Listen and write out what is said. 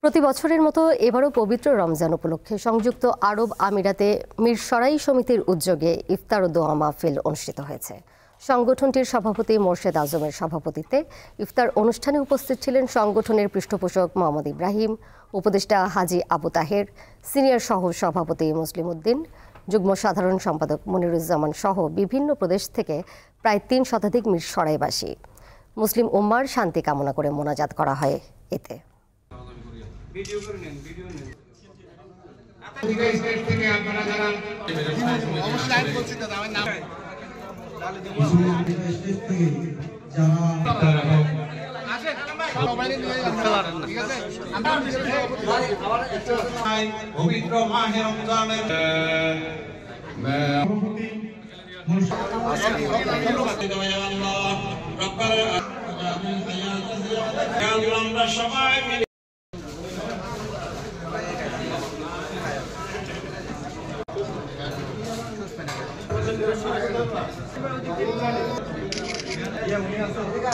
প্রতি বছরের মতো এবারও পবিত্র রমজান উপলক্ষে সংযুক্ত আরব আমিরাতে মিরসরাই সমিতির উদ্যোগে ইফতার ও দোয়া মাহফিল অনুষ্ঠিত হয়েছে। সংগঠনটির সভাপতি মোর্শেদ আজমের সভাপতিত্বে ইফতার অনুষ্ঠানে উপস্থিত ছিলেন সংগঠনের পৃষ্ঠপোষক মোহাম্মদ ইব্রাহিম, উপদেষ্টা হাজী আবু তাহের, সিনিয়র সহ সভাপতি মুসলিম উদ্দিন, যুগ্ম সাধারণ সম্পাদক মনিরুজ্জামান সহ বিভিন্ন প্রদেশ থেকে প্রায় ৩ শতাধিক মিরসরাইবাসী। মুসলিম উম্মার শান্তি কামনা করে মোনাজাত করা হয়। এতে ভিডিও করে নেন, ভিডিও নেন। পবিত্র মাহে রমজানের আমরা সবাই মিলে